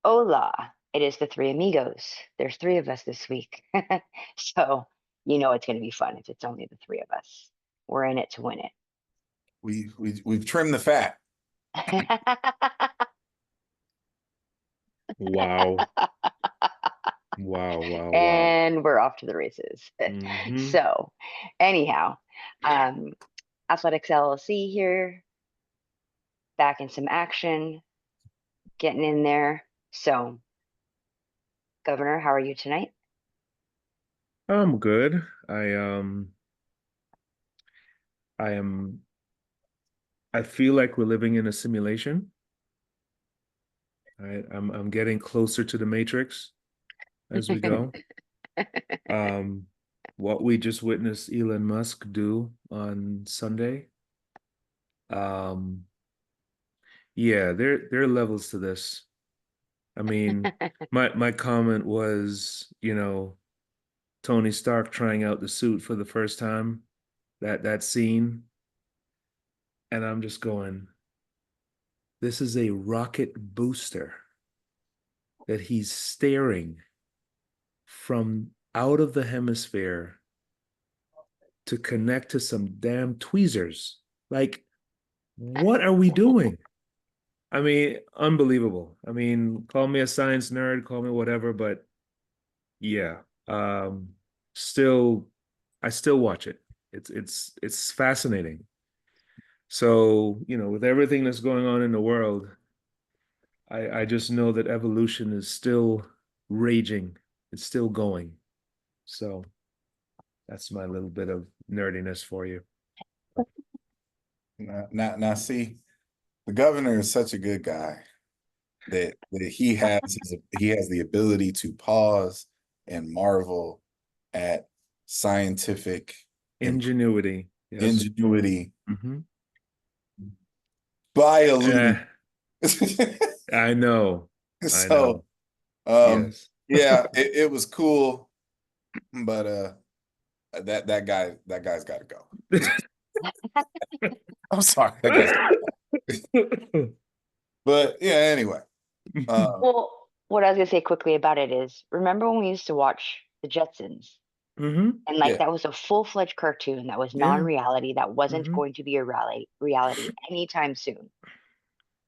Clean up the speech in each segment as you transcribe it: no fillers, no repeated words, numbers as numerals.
Hola, it is the three amigos. There's three of us this week. So you know it's going to be fun if it's only the three of us. We're in it to win We've trimmed the fat. it. Wow. Wow, wow, wow. And we're off to the races. Hmm. So anyhow, um, Athletics LLC here, back in some action, getting in there. So, Governor, how are you tonight? I'm good. I am I feel like we're living in a simulation. I'm getting closer to the Matrix as we go. Um, what we just witnessed Elon Musk do on Sunday. Um, yeah, there are levels to this. I mean, my comment was, Tony Stark trying out the suit for the first time, that scene, and I'm just going, this is a rocket booster that he's staring from out of the hemisphere to connect to some damn tweezers. Like, what are we doing? I mean, unbelievable. I mean, call me a science nerd, call me whatever, but yeah. Still, I still watch it. It's fascinating. So, with everything that's going on in the world, I just know that evolution is still raging. It's still going. So that's my little bit of nerdiness for you. Now, see, the governor is such a good guy that he has the ability to pause and marvel at scientific Ingenuity. Yes. ingenuity Hmm. by illusion. I know. I So, know. Yes. yeah, it was cool, but that guy's got to go. I'm sorry, that guy's. But yeah, anyway. Well, what I was gonna say quickly about it is, remember when we used to watch the Jetsons? Hmm. And like Yeah, that was a full-fledged cartoon that was Yeah. non-reality, that wasn't Hmm. going to be a reality anytime soon.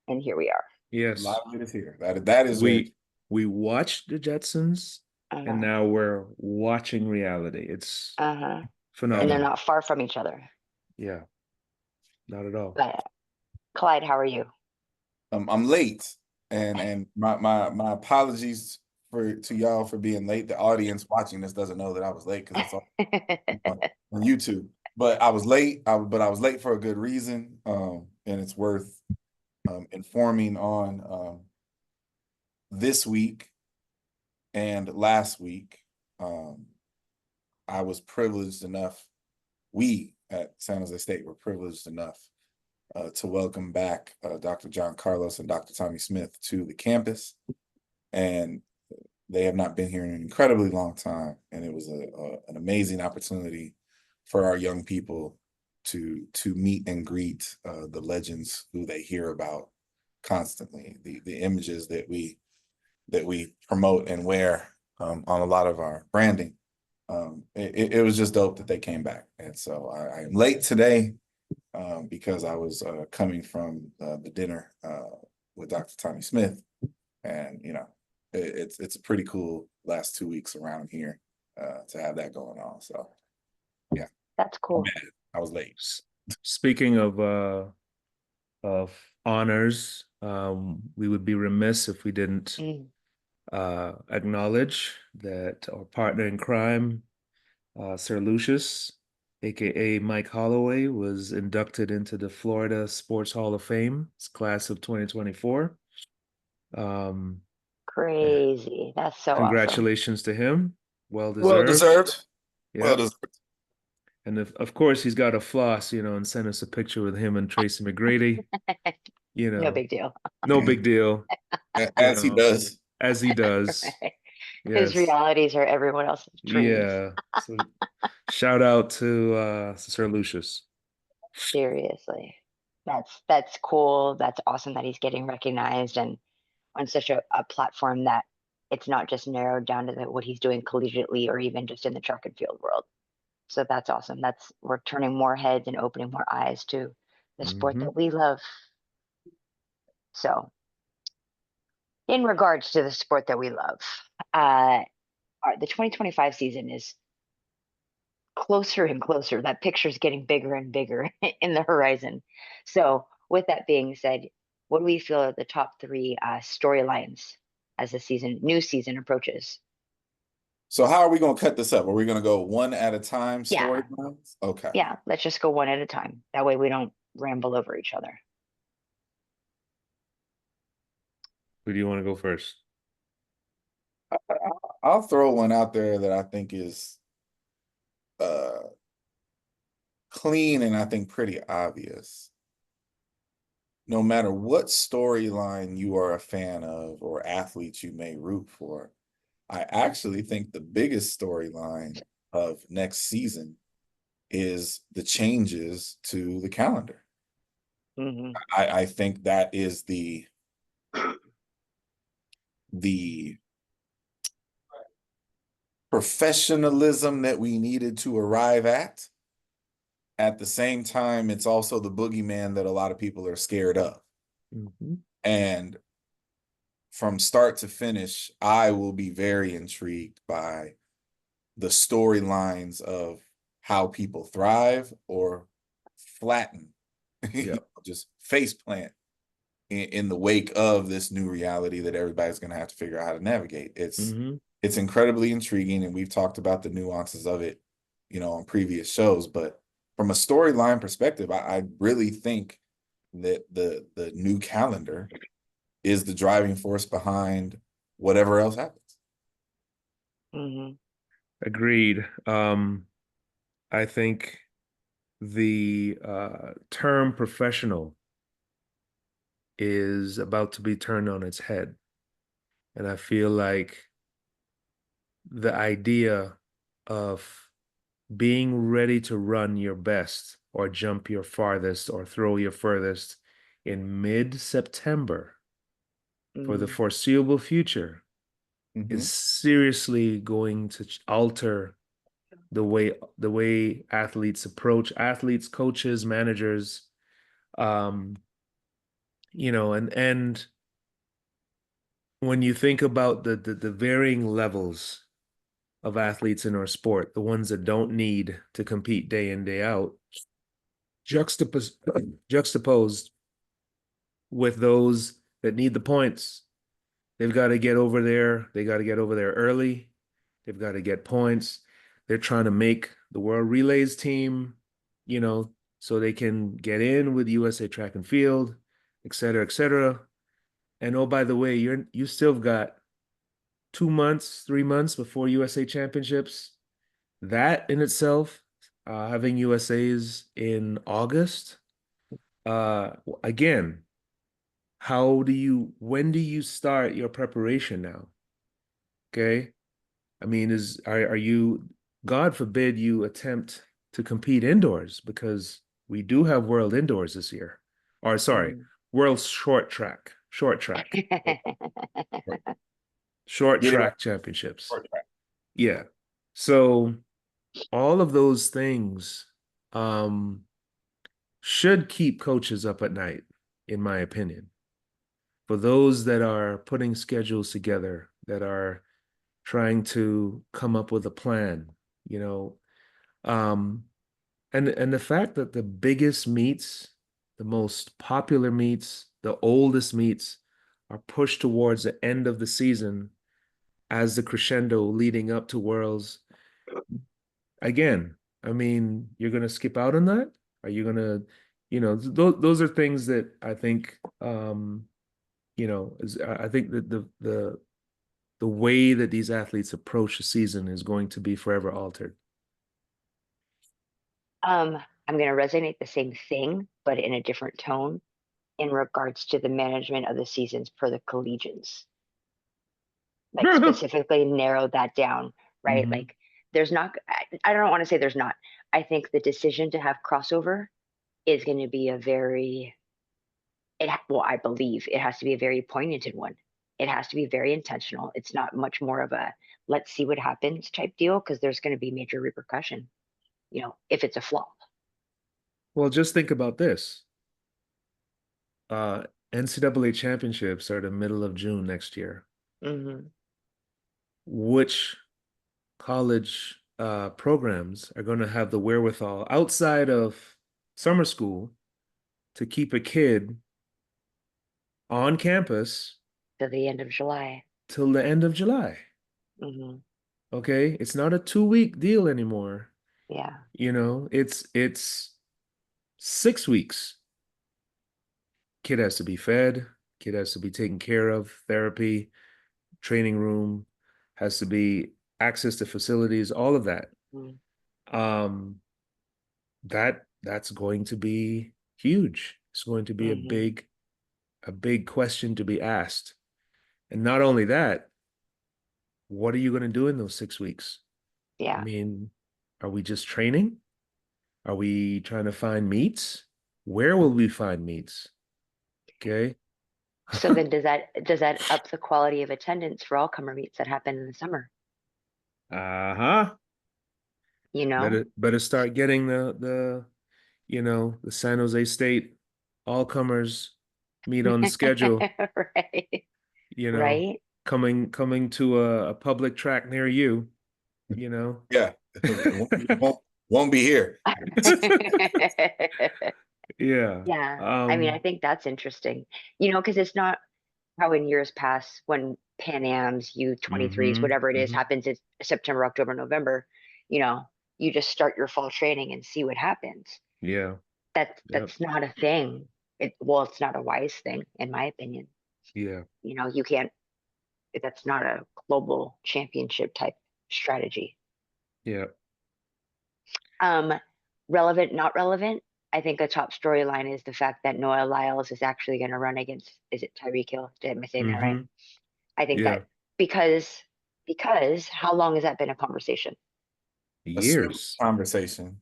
And here we are. a lot Yes. of it is here. That is very. We watched the Jetsons and Uh-huh. now we're watching reality. It's Uh-huh. And they're Yeah. phenomenal. not far from each other. Yeah, not at all. But Clyde, how are you? I'm late, and my apologies to y'all for being late. The audience watching this doesn't know that I was late because it's all on YouTube. But I was late. But I was late for a good reason, and it's worth informing on this week and last week. Um, I was privileged enough. We at San Jose State were privileged enough to welcome back Dr. John Carlos and Dr. Tommy Smith to the campus. And they have not been here in an incredibly long time. And it was an amazing opportunity for our young people to meet and greet the legends who they hear about constantly, the images that we promote and wear on a lot of our branding. It was just dope that they came back. And so I am late today because I was coming from the dinner with Dr. Tommy Smith, and it's a pretty cool last 2 weeks around here to have that going on. So yeah, That's I'm cool. mad. I was late. Speaking of honors, we would be remiss if we didn't Mm. acknowledge that our partner in crime, Sir Lucius, aka Mike Holloway, was inducted into the Florida Sports Hall of Fame. It's class of 2024. Um, Crazy. That's so awesome. Congratulations to him. Well Well deserved. deserved. Well Yep. deserved. And of course, he's got a floss, and send us a picture with him and Tracy McGrady. You No know, big deal. no big deal, As he does. as he does. His Yes. realities are everyone else's dreams. Yeah. So shout out to Sir Lucius. Seriously. That's cool. That's awesome that he's getting recognized. And on such a platform that it's not just narrowed down to what he's doing collegiately or even just in the track and field world. So that's awesome. We're turning more heads and opening more eyes to the sport that we love. So in regards to the sport that we love, the 2025 season is closer and closer. That picture's getting bigger and bigger in the horizon. So with that being said, what do we feel are the top three storylines as the new season approaches? So how are we going to cut this up? Are we going to go one at a time Yeah. storylines? Okay. Yeah, let's just go one at a time. That way we don't ramble over each other. Who do you want to go first? I'll throw one out there that I think is clean and I think pretty obvious. No matter what storyline you are a fan of or athletes you may root for, I actually think the biggest storyline of next season is the changes to the calendar. Mm-hmm. I think that is the professionalism that we needed to arrive at. At the same time, it's also the boogeyman that a lot of people are scared of. Mm-hmm. And from start to finish, I will be very intrigued by the storylines of how people thrive or flatten, just face plant in the wake of this new reality that everybody's going to have to figure out how to navigate. It's incredibly intriguing, and we've talked about the nuances of it, on previous shows. But from a storyline perspective, I really think that the new calendar is the driving force behind whatever else happens. Mm-hmm. Agreed. I think the term professional is about to be turned on its head. And I feel like the idea of being ready to run your best or jump your farthest or throw your furthest in mid-September for the foreseeable future is seriously going to alter the way athletes approach coaches, managers, and when you think about the varying levels of athletes in our sport, the ones that don't need to compete day in, day out, juxtaposed with those that need the points. They've got to get over there. They got to get over there early. They've got to get points. They're trying to make the World Relays team, so they can get in with USA Track and Field, et cetera, et cetera. And oh, by the way, you still got 2 months, 3 months before USA Championships. That in itself, having USA's in August, again, when do you start your preparation now? Okay. I mean, are you, God forbid you attempt to compete indoors, because we do have world indoors this year. Or sorry, world short track championships. Short track. Yeah. So all of those things should keep coaches up at night, in my opinion. For those that are putting schedules together, that are trying to come up with a plan, and the fact that the biggest meets, the most popular meets, the oldest meets are pushed towards the end of the season as the crescendo leading up to Worlds. Again, I mean, you're going to skip out on that? Are you going to, those are things that I think, I think that the way that these athletes approach the season is going to be forever altered. I'm going to resonate the same thing, but in a different tone in regards to the management of the seasons for the collegians. Like specifically narrow that down, right? Mm-hmm. Like I don't want to say there's not. I think the decision to have crossover is going to be I believe it has to be a very poignant one. it has to be very intentional. It's not much more of a let's see what happens type deal, because there's going to be major repercussion, if it's a flop. Well, just think about this. NCAA championships are the middle of June next year. Mm-hmm. Which college programs are going to have the wherewithal outside of summer school to keep a kid on campus To the end of July. till the end of July? Mm-hmm. Okay, it's not a 2-week deal anymore. Yeah. It's 6 weeks. Kid has to be fed, kid has to be taken care of, therapy, training room, has to be access to facilities, all of that. Mm-hmm. That's going to be huge. It's going to be Mm-hmm. a big question to be asked. And not only that, what are you going to do in those 6 weeks? I Yeah. mean, are we just training? Are we trying to find meets? Where will we find meets? Okay. So then does that up the quality of attendance for all comer meets that happen in the summer? Uh-huh. You know? Better start getting the San Jose State all comers meet on the schedule, Right. you know, Right. coming to a public track near you, you know. Yeah, won't be here. Yeah. Yeah. I mean, I think that's interesting, because it's not how in years past when Pan Am's, U23s, whatever it is, mhm. happens in September, October, November, you know, you just start your fall training and see what happens. Yeah. That's Yep. that's not a thing. It's not a wise thing, in my opinion. Yeah. You can't, that's not a global championship type strategy. Yeah. Um, Relevant, not relevant. I think a top storyline is the fact that Noah Lyles is actually going to run against, is it Tyreek Hill? Am I saying that right? hmm I think Yeah. that because how long has that been a conversation? A serious Years. conversation.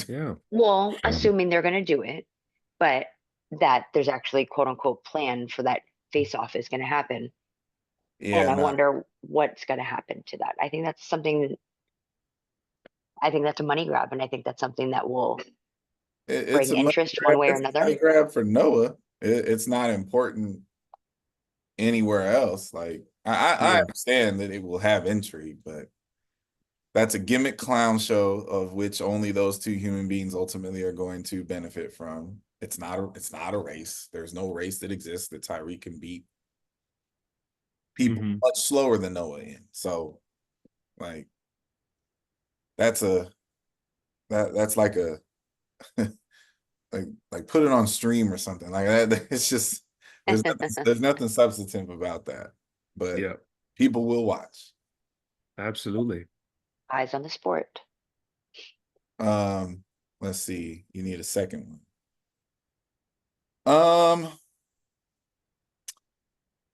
Yeah. Well, assuming they're going to do it, but that there's actually quote unquote plan for that face off is going to happen. And Yeah, I no, wonder what's going to happen to that. I think that's a money grab. And I think that's something that will it's bring a money interest one grab. way or It's a money another. grab for Noah. It's not important anywhere else. Like I Yeah. understand that it will have intrigue, but that's a gimmick clown show of which only those two human beings ultimately are going to benefit from. It's not a race. There's no race that exists that Tyreek can beat people hmm much slower than Noah in. So like that's like a like put it on stream or something like that. It's just there's nothing substantive about that, but Yeah. people will watch. Absolutely. Eyes on the sport. Um, let's see. You need a second one.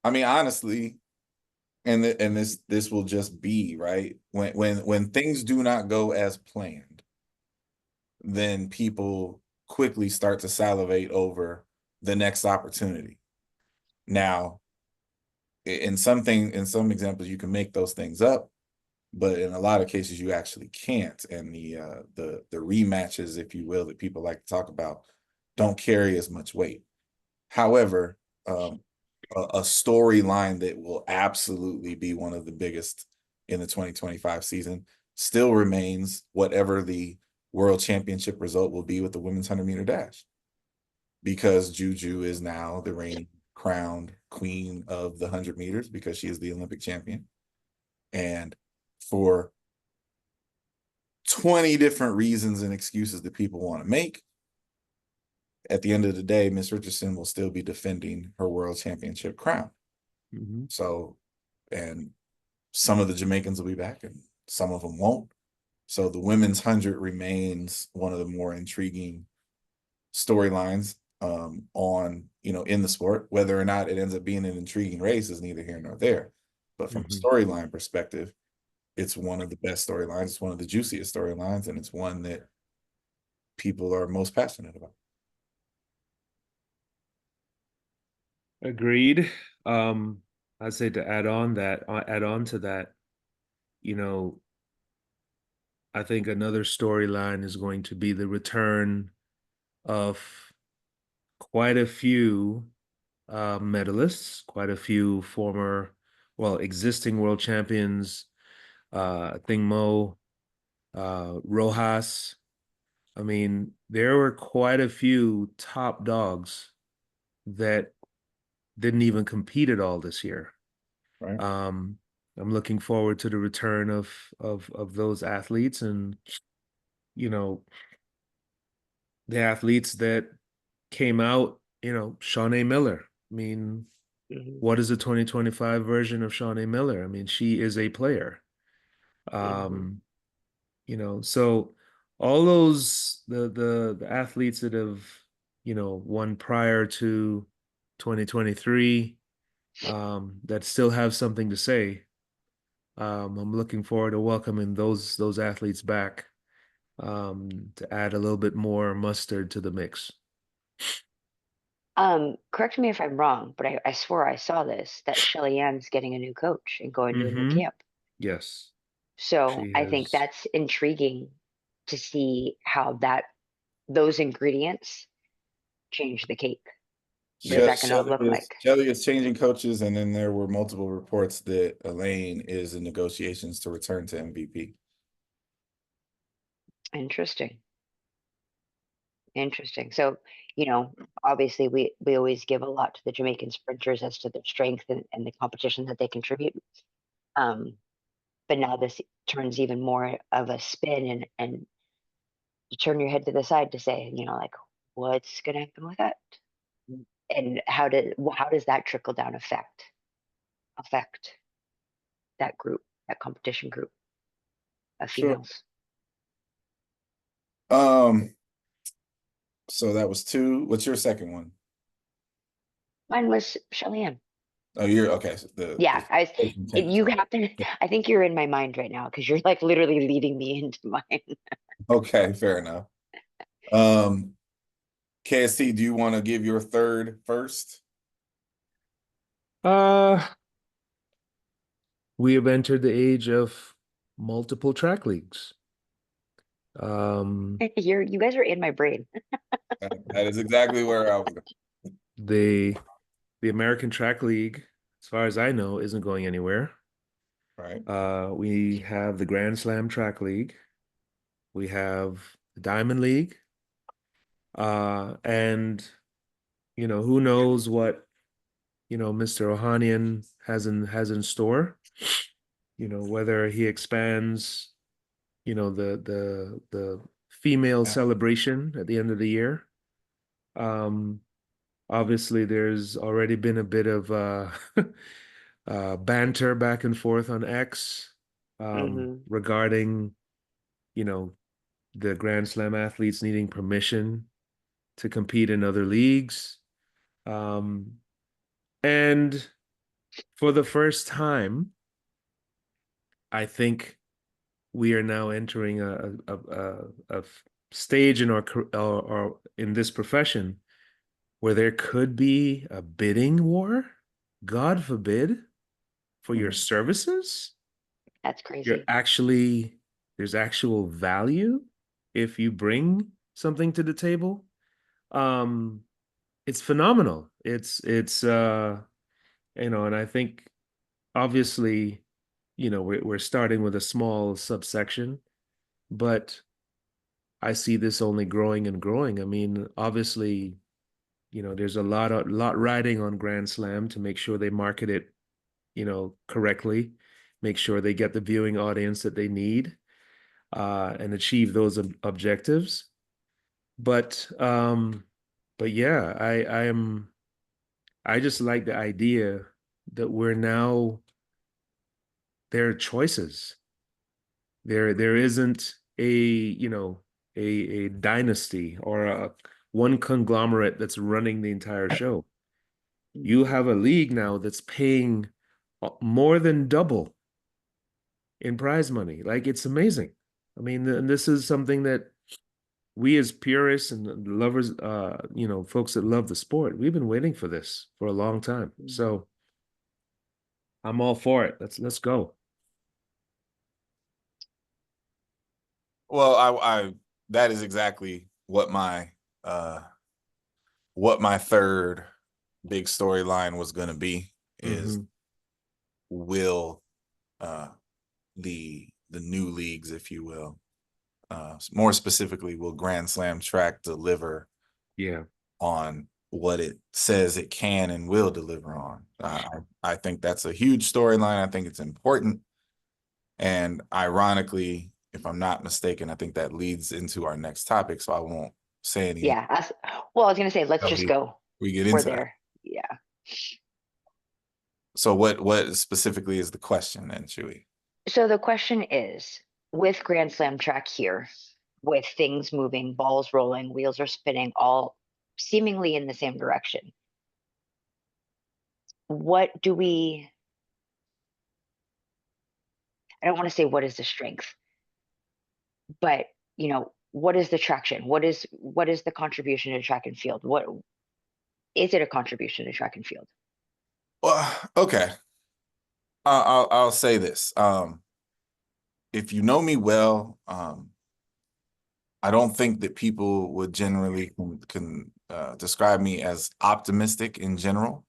I mean, honestly, and this will just be right when things do not go as planned, then people quickly start to salivate over the next opportunity. Now, in some examples, you can make those things up, but in a lot of cases, you actually can't. And the rematches, if you will, that people like to talk about, don't carry as much weight. However, a storyline that will absolutely be one of the biggest in the 2025 season still remains whatever the world championship result will be with the women's 100-meter dash, because Juju is now the reigning crowned queen of the 100 meters because she is the Olympic champion. And for 20 different reasons and excuses that people want to make, at the end of the day, Miss Richardson will still be defending her world championship crown. hmm So, and some of the Jamaicans will be back and some of them won't. So the women's 100 remains one of the more intriguing storylines in the sport. Whether or not it ends up being an intriguing race is neither here nor there. But from a hmm storyline perspective, it's one of the best storylines. It's one of the juiciest storylines, and it's one that people are most passionate about. Agreed. Um, I'd say to add on to that, you know, I think another storyline is going to be the return of quite a few medalists, quite a few former, well, existing world champions, Thing Mo, Rojas. I mean, there were quite a few top dogs that didn't even compete at all this year. Right. I'm looking forward to the return of those athletes, and you know, the athletes that came out, Shawnee Miller. I mean, Mhm, what is the 2025 version of Shawnee Miller? I mean, she is a player. mhm. Um, so all those the athletes that have, won prior to 2023, that still have something to say. I'm looking forward to welcoming those athletes back, to add a little bit more mustard to the mix. Correct me if I'm wrong, but I swore I saw this, that Shelly Ann's getting a new coach and going to a new Mm-hmm. camp. Yes, So she I think has. that's intriguing to see how those ingredients change the cake. What is that going to look like? Shelly is changing coaches, and then there were multiple reports that Elaine is in negotiations to return to MVP. Interesting. Interesting. So, obviously we always give a lot to the Jamaican sprinters as to their strength and the competition that they contribute. Um, but now this turns even more of a spin, and you turn your head to the side to say, like, what's going to happen with that? And how does that trickle down affect that group, that competition group of Sure. females? So that was two. What's your second one? Mine was Shelly Ann. Oh, you're okay. So Yeah, you happen. Yeah. I think you're in my mind right now because you're like literally leading me into mine. Okay, fair enough. Um, KST, do you want to give your third first? Uh, we have entered the age of multiple track leagues. You guys are in my brain. That is exactly where I was going. The the American Track League, as far as I know, isn't going anywhere. Right. We have the Grand Slam Track League. We have the Diamond League. And who knows what, Mr. Ohanian has in store. Whether he expands, the female Yeah. celebration at the end of the year. Um, Obviously, there's already been a bit of banter back and forth on X, Hmm. regarding, you know, the Grand Slam athletes needing permission to compete in other leagues. Um, and for the first time, I think we are now entering a stage in or in this profession where there could be a bidding war, God forbid, for your Mhm. services. That's You're crazy. actually There's actual value if you bring something to the table. Um, it's phenomenal. And I think obviously, we're starting with a small subsection, but I see this only growing and growing. I mean, obviously, there's a lot riding on Grand Slam to make sure they market it, correctly, make sure they get the viewing audience that they need, and achieve those objectives. But yeah, I just like the idea that there are choices. There isn't a dynasty or one conglomerate that's running the entire show. You Mhm. have a league now that's paying more than double in prize money. Like, it's amazing. I mean, and this is something that we as purists and lovers, folks that love the sport, we've been waiting for this for a long time. Mhm. So I'm all for it. Let's go. Well, I that is exactly what my third big storyline was going to be is will the new leagues, if you will, more specifically, will Grand Slam track deliver Yeah. on what it says it can and will deliver on? I think that's a huge storyline. I think it's important. And ironically, if I'm not mistaken, I think that leads into our next topic. So I won't say any. Yeah. Well, I was going to say, let's just go. We get We're into that. there. Yeah. So what specifically is the question then, Chewy? So the question is, with Grand Slam track here, with things moving, balls rolling, wheels are spinning, all seemingly in the same direction, what do we, I don't want to say what is the strength, but what is the traction? What is the contribution to track and field? What is it a contribution to track and field? Well, okay. I'll say this. If you know me well, I don't think that people would generally can describe me as optimistic in general,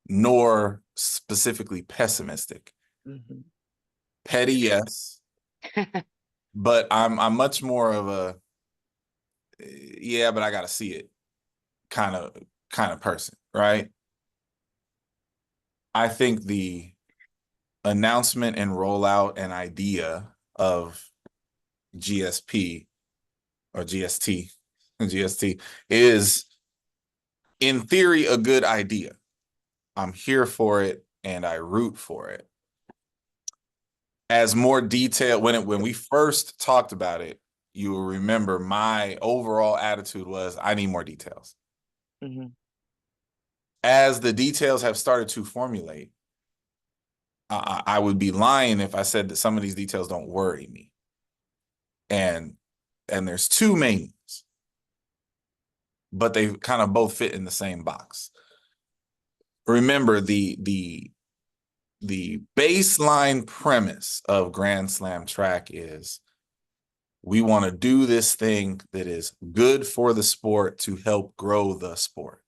nor specifically pessimistic. Mhm. Petty, yes, but I'm much more of a yeah, but I got to see it kind of person, right? I think the announcement and rollout and idea of GSP or GST, GST is in theory a good idea. I'm here for it and I root for it. As more detail, when we first talked about it, you will remember my overall attitude was I need more details. Mm-hmm. As the details have started to formulate, I would be lying if I said that some of these details don't worry me. And there's two main ones, but they kind of both fit in the same box. Remember the baseline premise of Grand Slam track is we want to do this thing that is good for the sport to help grow the sport.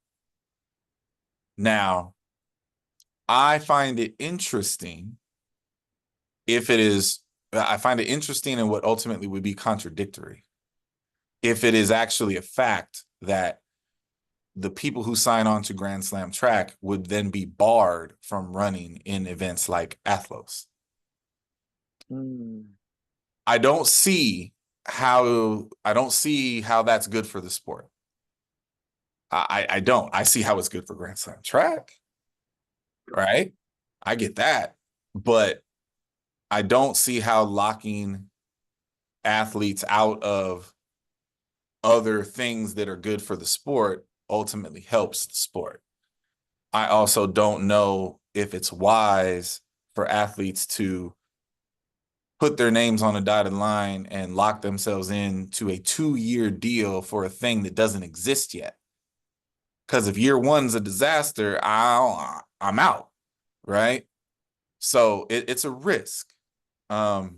Now, I find it interesting I find it interesting in what ultimately would be contradictory. If it is actually a fact that the people who sign on to Grand Slam track would then be barred from running in events like Athlos. I don't see how that's good for the sport. I don't. I see how it's good for Grand Slam track, right? I get that, but I don't see how locking athletes out of other things that are good for the sport ultimately helps the sport. I also don't know if it's wise for athletes to put their names on a dotted line and lock themselves into a 2-year deal for a thing that doesn't exist yet. Because if year one's a disaster, I'm out, right? So it's a risk. Now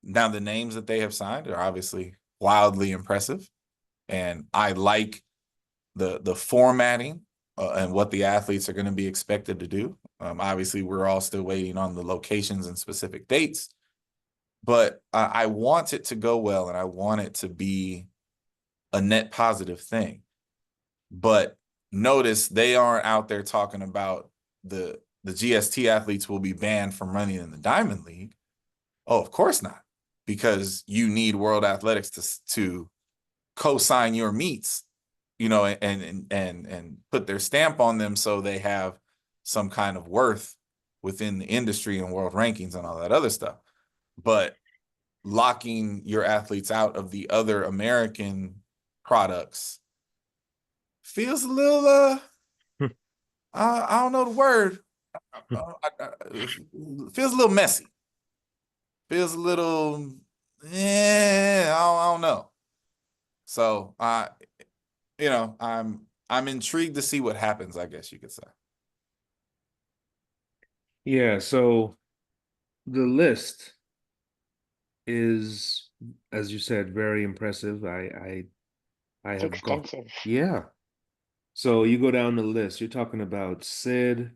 the names that they have signed are obviously wildly impressive, and I like the formatting and what the athletes are going to be expected to do. Obviously, we're all still waiting on the locations and specific dates, but I want it to go well, and I want it to be a net positive thing. But notice they aren't out there talking about the GST athletes will be banned from running in the Diamond League. Oh, of course not, because you need World Athletics to co-sign your meets, and put their stamp on them so they have some kind of worth within the industry and world rankings and all that other stuff. But locking your athletes out of the other American products feels a little I don't know the word. Feels a little messy. Feels a little I don't know. So I'm intrigued to see what happens, I guess you could say. Yeah, so the list is, as you said, very impressive. I It's have got, extensive. yeah. So you go down the list, you're talking about Sid,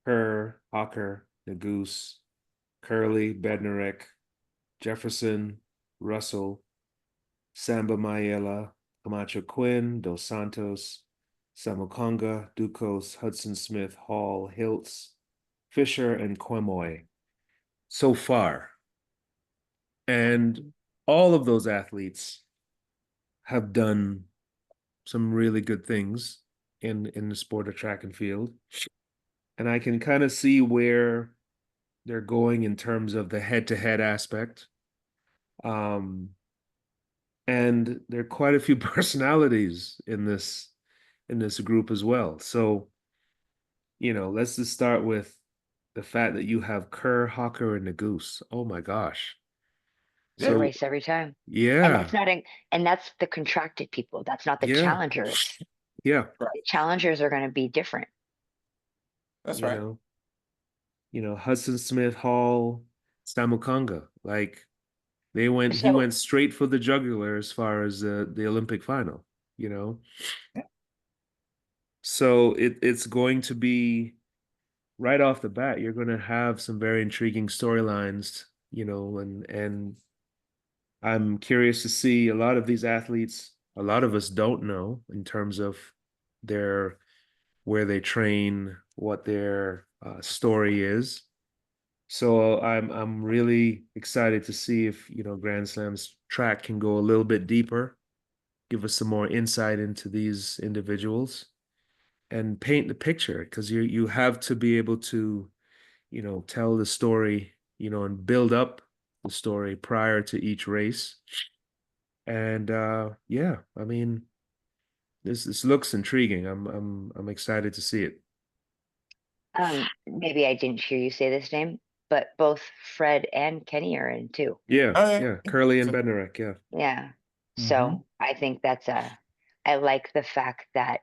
Kerr, Hawker, Nagoose, Curley, Bednarek, Jefferson, Russell, Samba Mayela, Camacho Quinn, Dos Santos, Samukonga, Ducos, Hudson Smith, Hall, Hiltz, Fisher, and Quemoy so far. And all of those athletes have done some really good things in the sport of track and field. And I can kind of see where they're going in terms of the head-to-head aspect. And there are quite a few personalities in this group as well. So, let's just start with the fact that you have Kerr, Hawker, and Nagoose. Oh my gosh. They Yeah, So race every time. And yeah, and that's the contracted people. That's not the yeah, challengers. yeah. The challengers are going to be different. that's You right. know, Hudson Smith, Hall, Stamukanga, like he So went straight for the jugular as far as the Olympic final, you know. So it's going to be right off the bat, you're going to have some very intriguing storylines, and I'm curious to see a lot of these athletes. A lot of us don't know in terms of their where they train, what their story is. So I'm really excited to see if Grand Slam's track can go a little bit deeper, give us some more insight into these individuals, and paint the picture because you have to be able to tell the story, and build up the story prior to each race. And yeah, I mean, this looks intriguing. I'm excited to see it. maybe I didn't hear you say this name, but both Fred and Kenny are in too. Yeah, Oh, yeah. yeah, Curly and Bednarek, yeah. Yeah. Mm-hmm. So I think I like the fact that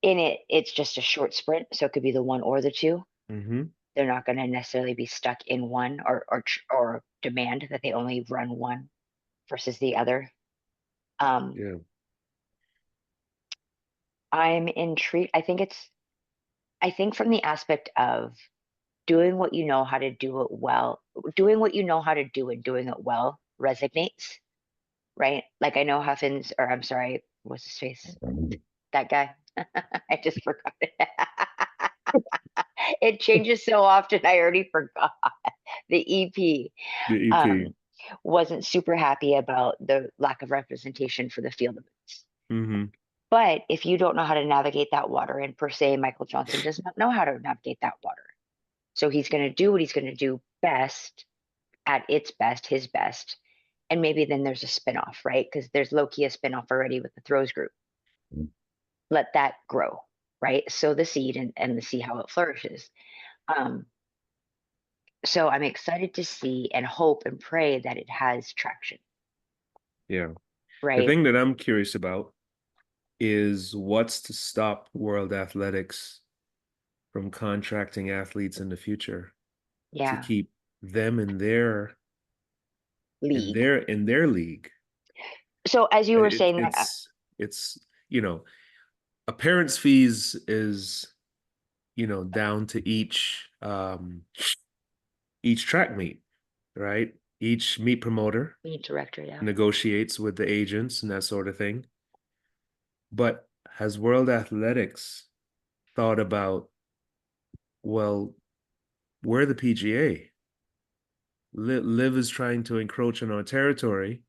in it's just a short sprint. So it could be the one or the two. Mm-hmm. They're not going to necessarily be stuck in one or demand that they only run one versus the other. Um, Yeah, I'm intrigued. I think from the aspect of doing what you know how to do it well, doing what you know how to do and doing it well resonates, right? Like I know Huffins, or I'm sorry, what's his face? That guy. I just forgot it. It changes so often. I already forgot. The EP the EP. um, wasn't super happy about the lack of representation for the field events. Mm-hmm. But if you don't know how to navigate that water, and per se, Michael Johnson does not know how to navigate that water. So he's going to do what he's going to do best at its best, his best. And maybe then there's a spinoff, right? Because there's low key a spinoff already with the throws group. Let that grow, right? Sow the seed and see how it flourishes. Um, so I'm excited to see and hope and pray that it has traction, Yeah. The right? thing that I'm curious about is what's to stop World Athletics from contracting athletes in the future to Yeah, keep them league. in their league. So as you were It, saying that, it's appearance fees is down to each track meet, right? Each meet promoter meet director, yeah, negotiates with the agents and that sort of thing. But has World Athletics thought about, well, we're the PGA. Liv is trying to encroach on our territory.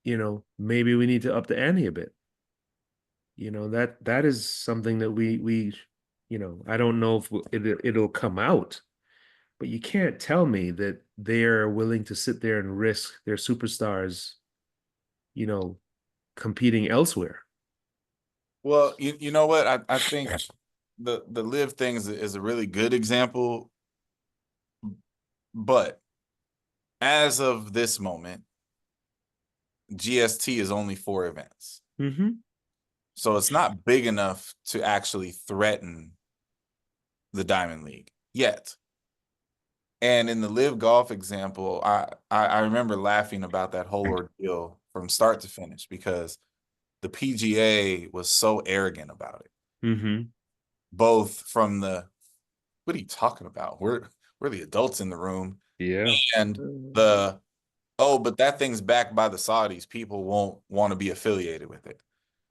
Maybe we need to up the ante a bit. That is something that we I don't know if it'll come out, but you can't tell me that they're willing to sit there and risk their superstars, you know, competing elsewhere. Well, you know what? I think the live thing is a really good example, but as of this moment, GST is only 4 events. Mm-hmm. So it's not big enough to actually threaten the Diamond League yet. And in the Live Golf example, I remember laughing about that whole ordeal from start to finish because the PGA was so arrogant about it. Mm-hmm. Both from the, what are you talking about? We're the adults in the room. Yeah. And the, oh, but that thing's backed by the Saudis. People won't want to be affiliated with it.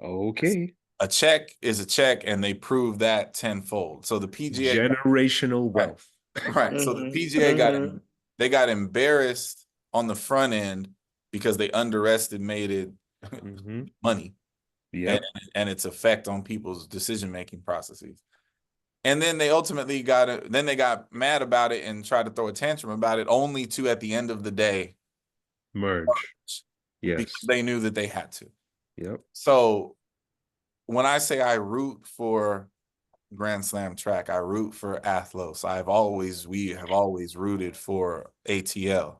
Okay. A check is a check, and they prove that tenfold. So the PGA Generational wealth. right. So the PGA got embarrassed on the front end because they underestimated money and its effect on people's decision-making processes. And then they ultimately got mad about it and tried to throw a tantrum about it, only to at the end of the day merge. Yes. Because they knew that they had to. Yep. So when I say I root for Grand Slam track, I root for Athlos. We have always rooted for ATL.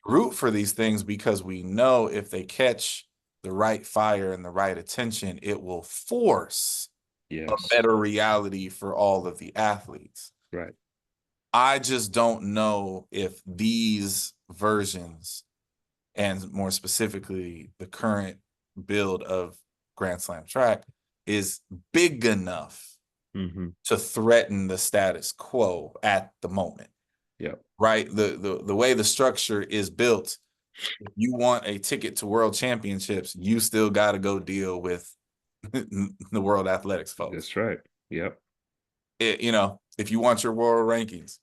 Root for these things because we know if they catch the right fire and the right attention, it will force a better reality for all of the athletes. Right. I just don't know if these versions, and more specifically the current build of Grand Slam track, is big enough to threaten the status quo at the moment. Yeah. Right. The way the structure is built, if you want a ticket to World Championships, you still got to go deal with the World Athletics folks. That's right. Yep. If you want your world rankings,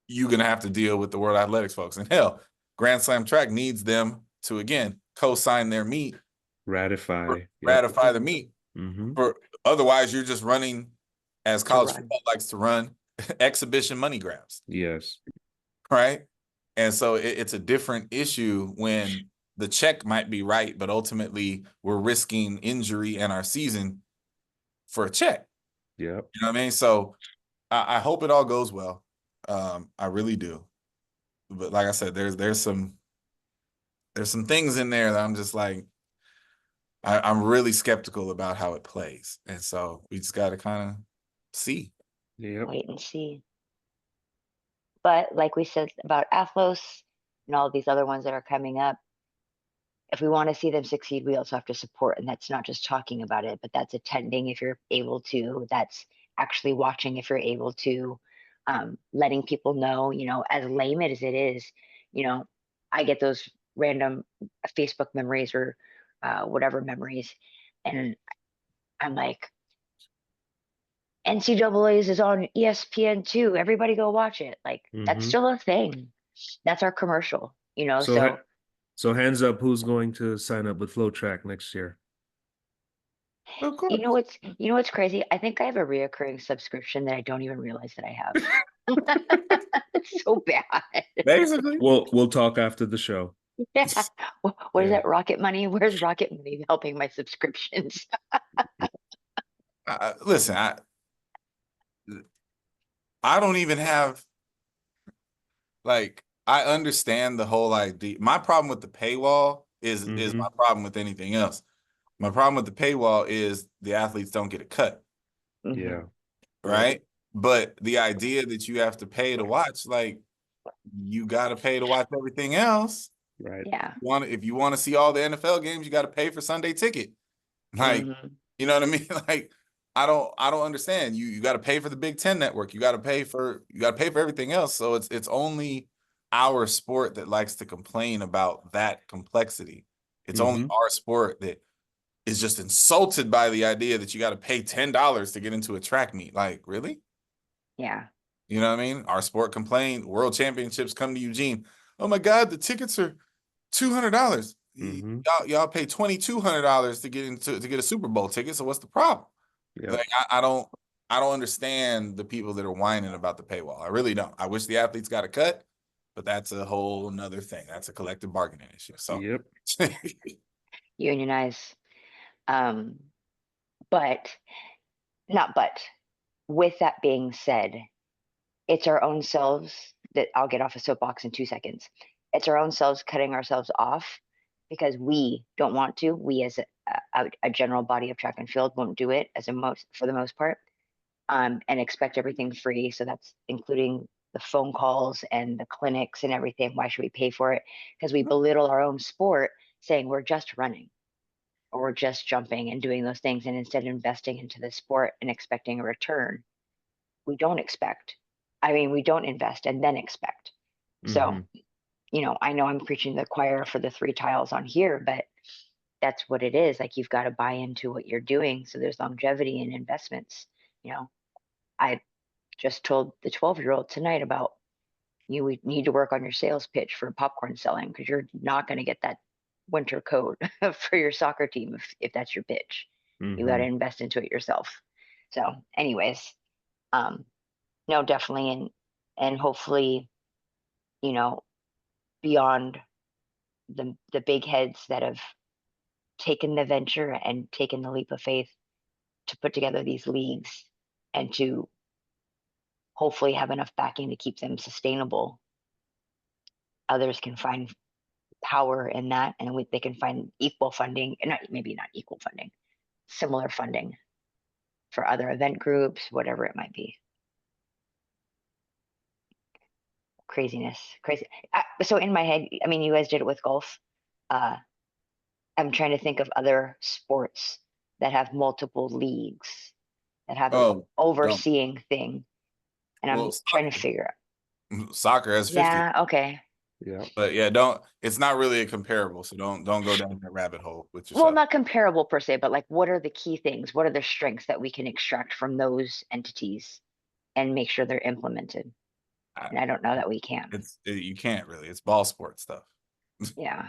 you're going to have to deal with the World Athletics folks. And hell, Grand Slam track needs them to, again, co-sign their meet. Ratify the meet. Otherwise, you're just running, as college football likes to run, exhibition money grabs. Yes. Right. And so it's a different issue when the check might be right, but ultimately we're risking injury and our season for a check. Yeah. You know what I mean? So I hope it all goes well. I really do. But like I said, there's some things in there that I'm just like, I'm really skeptical about how it plays. And so we just got to kind of see. Yep. Wait and see. But like we said about Athlos and all these other ones that are coming up, if we want to see them succeed, we also have to support. And that's not just talking about it, but that's attending if you're able to, that's actually watching if you're able to, letting people know, as lame as it is, I get those random Facebook memories or whatever memories. And I'm like, NCAA's is on ESPN too. Everybody go watch it. Like that's still a thing. That's our commercial, So hands up, who's going to sign up with Flow Track next year? Of course. What's crazy? I think I have a reoccurring subscription that I don't even realize that I have. It's so bad. Basically. We'll talk after the show. Yeah. What is that? Rocket Money? Where's Rocket Money helping my subscriptions? Listen, I don't even have, like, I understand the whole idea. My problem with the paywall is my problem with anything else. My problem with the paywall is the athletes don't get a cut. Yeah. Right? But the idea that you have to pay to watch, like, you got to pay to watch everything else. Right. Yeah. If you want to see all the NFL games, you got to pay for Sunday ticket. Like, you know what I mean? Like, I don't understand. You got to pay for the Big Ten network. You got to pay for everything else. So it's only our sport that likes to complain about that complexity. It's only our sport that is just insulted by the idea that you got to pay $10 to get into a track meet. Like, really? Yeah. You know what I mean? Our sport complained. World Championships come to Eugene. Oh my God, the tickets are $200. Y'all pay $2,200 to get a Super Bowl ticket. So what's the problem? Yeah. Like, I don't understand the people that are whining about the paywall. I really don't. I wish the athletes got a cut, but that's a whole nother thing. That's a collective bargaining issue. So unionize. But with that being said, it's our own selves that I'll get off a soapbox in 2 seconds. It's our own selves cutting ourselves off because we don't want to. We as a general body of track and field won't do it for the most part. and expect everything free. So that's including the phone calls and the clinics and everything. Why should we pay for it? Because we belittle our own sport, saying we're just running or we're just jumping and doing those things. And instead of investing into the sport and expecting a return, we don't expect. I mean, we don't invest and then expect. So, I know I'm preaching to the choir for the 3 tiles on here, but that's what it is. Like, you've got to buy into what you're doing. So there's longevity in investments. I just told the 12-year-old tonight about you need to work on your sales pitch for popcorn selling, because you're not going to get that winter coat for your soccer team if that's your pitch. You got to invest into it yourself. So anyways, no, definitely. And hopefully, beyond the big heads that have taken the venture and taken the leap of faith to put together these leagues and to hopefully have enough backing to keep them sustainable, others can find power in that, and they can find equal funding, and maybe not equal funding, similar funding for other event groups, whatever it might be. Crazy. So in my head, I mean, you guys did it with golf. I'm trying to think of other sports that have multiple leagues, that have an overseeing thing, and I'm trying to figure out. Soccer has 50. Yeah. Okay. Yeah. But yeah, it's not really a comparable, so don't go down that rabbit hole with yourself. Well, not comparable per se, but like, what are the key things? What are the strengths that we can extract from those entities and make sure they're implemented? And I don't know that we can. You can't really. It's ball sport stuff. Yeah.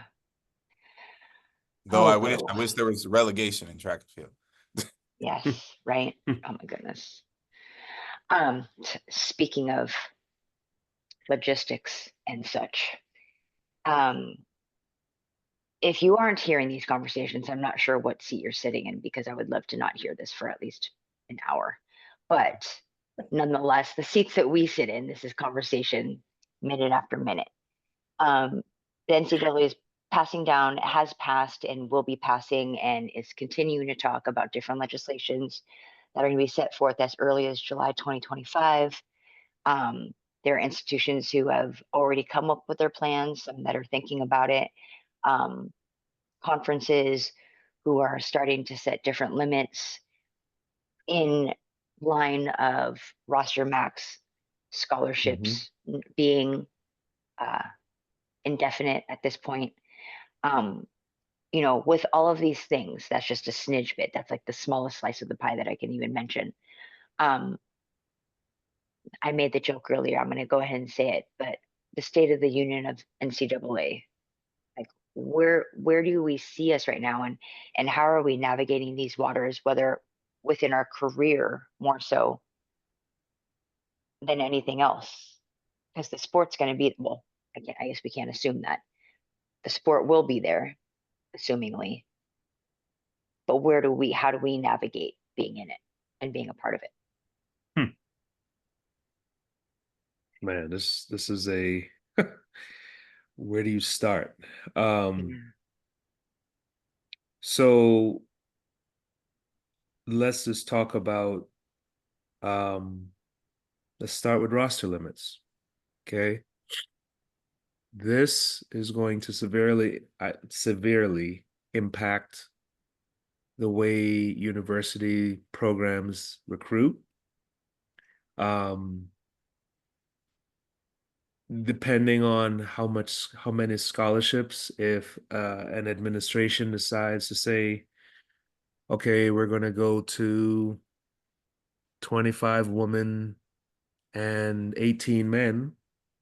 Though I wish there was relegation in track and field. Yes, right. Oh my goodness. Speaking of logistics and such, if you aren't hearing these conversations, I'm not sure what seat you're sitting in, because I would love to not hear this for at least an hour. But nonetheless, the seats that we sit in, this is conversation minute after minute. The NCAA is has passed and will be passing, and is continuing to talk about different legislations that are going to be set forth as early as July 2025. There are institutions who have already come up with their plans, some that are thinking about it. Conferences who are starting to set different limits in line of roster max scholarships being indefinite at this point. With all of these things, that's just a smidge bit. That's like the smallest slice of the pie that I can even mention. I made the joke earlier. I'm going to go ahead and say it, but the state of the union of NCAA, like, where do we see us right now, and how are we navigating these waters, whether within our career more so than anything else? Because the sport's going to be, well, I guess we can't assume that the sport will be there, assumingly, but how do we navigate being in it and being a part of it? Man, this is a where do you start? So let's just talk about let's start with roster limits. Okay. This is going to severely impact the way university programs recruit. Depending on how many scholarships, if an administration decides to say, okay, we're going to go to 25 women and 18 men,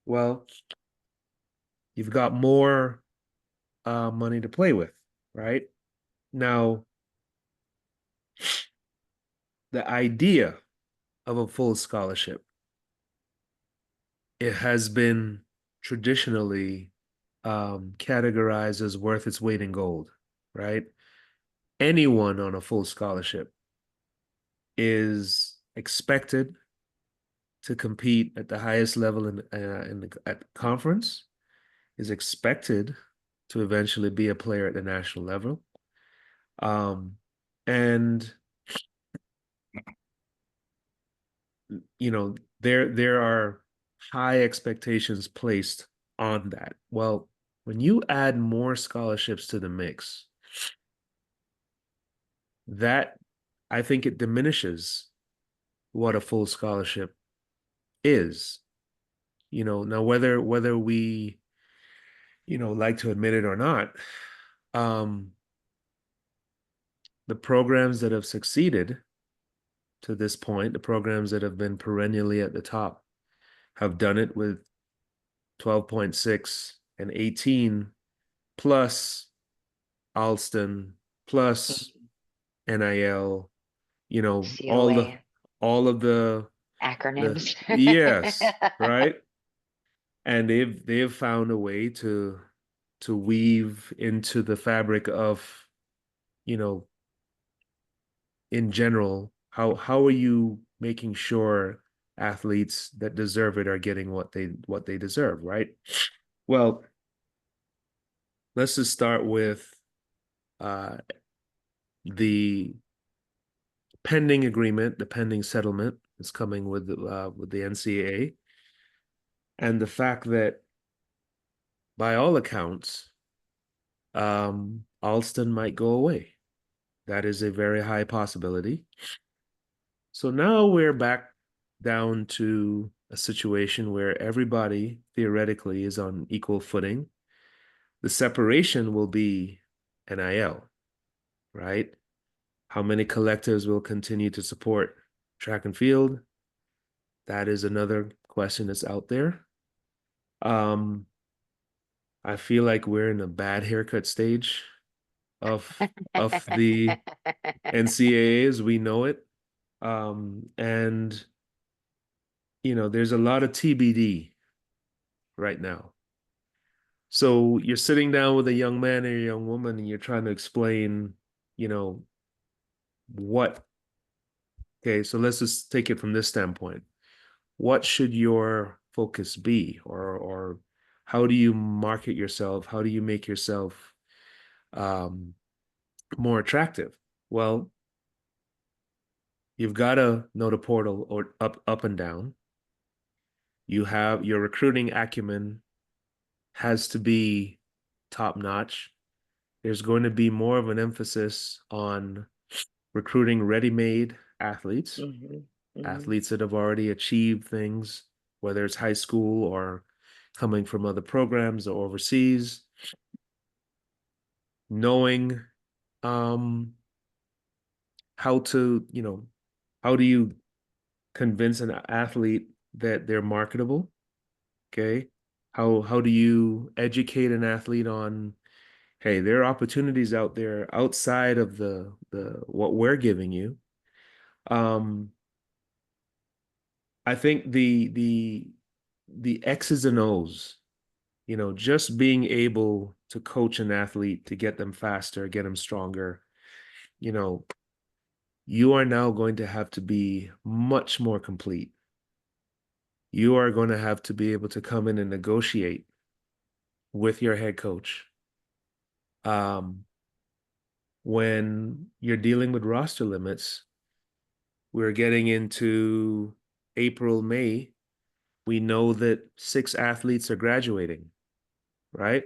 well, you've got more money to play with, right? Now, the idea of a full scholarship, it has been traditionally categorized as worth its weight in gold, right? Anyone on a full scholarship is expected to compete at the highest level at the conference, is expected to eventually be a player at the national level. And you know, there are high expectations placed on that. Well, when you add more scholarships to the mix, that I think it diminishes what a full scholarship is. Now whether we, like to admit it or not, the programs that have succeeded to this point, the programs that have been perennially at the top, have done it with 12.6 and 18 plus Alston plus NIL, COA all of the acronyms. yes, right? And they've found a way to weave into the fabric of, you know, in general, how are you making sure athletes that deserve it are getting what they deserve, right? Well, let's just start with the pending agreement, the pending settlement is coming with the NCAA, and the fact that, by all accounts, Alston might go away. That is a very high possibility. So now we're back down to a situation where everybody theoretically is on equal footing. The separation will be NIL, right? How many collectives will continue to support track and field? That is another question that's out there. I feel like we're in a bad haircut stage of the NCAA as we know it. And there's a lot of TBD right now. So you're sitting down with a young man or a young woman and you're trying to explain, what, okay, so let's just take it from this standpoint. What should your focus be? Or how do you market yourself? How do you make yourself more attractive? Well, you've got to know the portal or up and down. You have your recruiting acumen has to be top notch. There's going to be more of an emphasis on recruiting ready-made athletes, athletes that have already achieved things, whether it's high school or coming from other programs or overseas. Knowing how do you convince an athlete that they're marketable? Okay. How do you educate an athlete on, hey, there are opportunities out there outside of the what we're giving you? I think the X's and O's, just being able to coach an athlete to get them faster, get them stronger, you are now going to have to be much more complete. You are going to have to be able to come in and negotiate with your head coach. When you're dealing with roster limits, we're getting into April, May. We know that 6 athletes are graduating, right?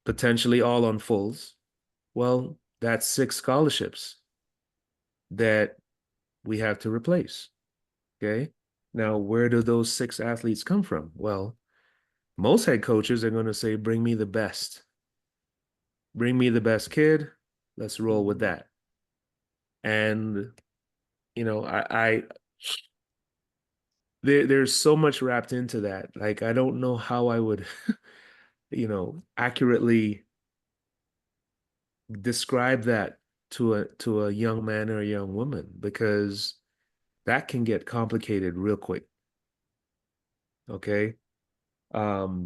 Potentially all on fulls. Well, that's 6 scholarships that we have to replace. Okay. Now, where do those 6 athletes come from? Well, most head coaches are going to say, bring me the best. Bring me the best kid. Let's roll with that. And, there's so much wrapped into that. Like, I don't know how I would, accurately describe that to a young man or a young woman, because that can get complicated real quick. Okay. There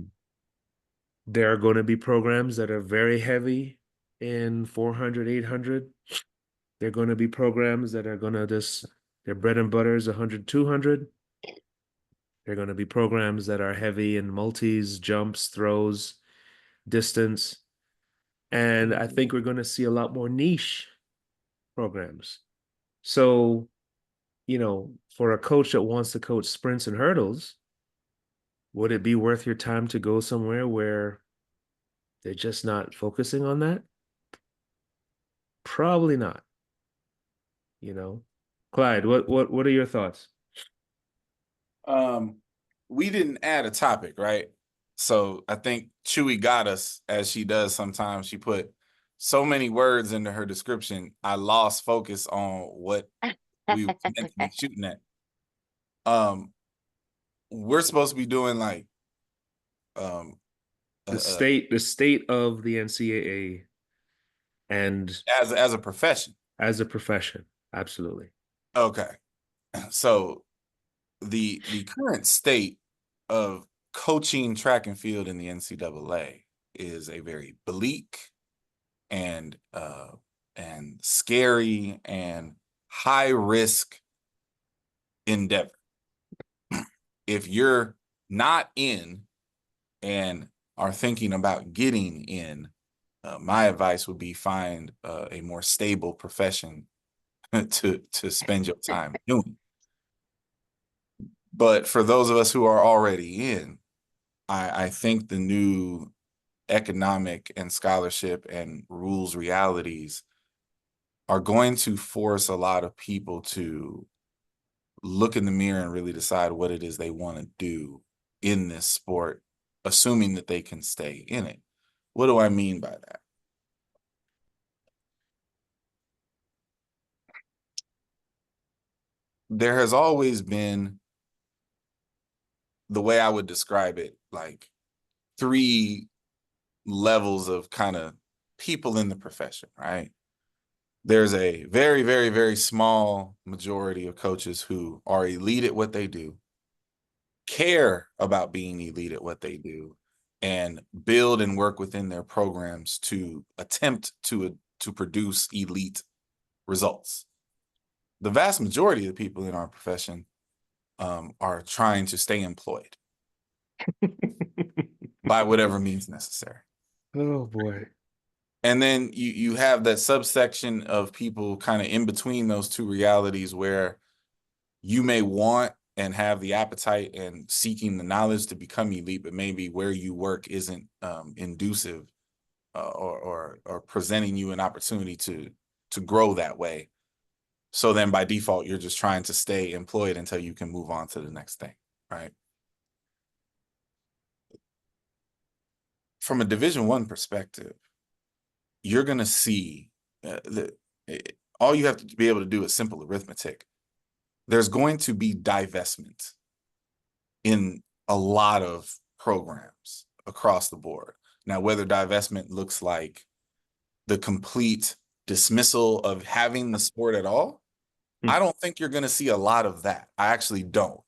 are going to be programs that are very heavy in 400, 800. There are going to be programs that are going to their bread and butter is 100, 200. There are going to be programs that are heavy in multis, jumps, throws, distance. And I think we're going to see a lot more niche programs. So, for a coach that wants to coach sprints and hurdles, would it be worth your time to go somewhere where they're just not focusing on that? Probably not. Clyde, what are your thoughts? We didn't add a topic, right? So I think Chewy got us, as she does sometimes. She put so many words into her description, I lost focus on what we were meant to be shooting at. We're supposed to be doing like The state of the NCAA and as a profession. as a profession. Absolutely. Okay. So the current state of coaching track and field in the NCAA is a very bleak and scary and high risk endeavor. If you're not in and are thinking about getting in, my advice would be find a more stable profession to spend your time doing. But for those of us who are already in, I think the new economic and scholarship and rules realities are going to force a lot of people to look in the mirror and really decide what it is they want to do in this sport, assuming that they can stay in it. What do I mean by that? There has always been, the way I would describe it, like 3 levels of kind of people in the profession, right? There's a very, very, very small majority of coaches who are elite at what they do, care about being elite at what they do, and build and work within their programs to attempt to produce elite results. The vast majority of the people in our profession are trying to stay employed by whatever means necessary. Oh boy. And then you have that subsection of people kind of in between those two realities where you may want and have the appetite and seeking the knowledge to become elite, but maybe where you work isn't inducive or presenting you an opportunity to grow that way. So then by default, you're just trying to stay employed until you can move on to the next thing, right? From a Division I perspective, you're going to see all you have to be able to do is simple arithmetic. There's going to be divestment in a lot of programs across the board. Now, whether divestment looks like the complete dismissal of having the sport at all, I don't think you're going to see a lot of that. I actually don't,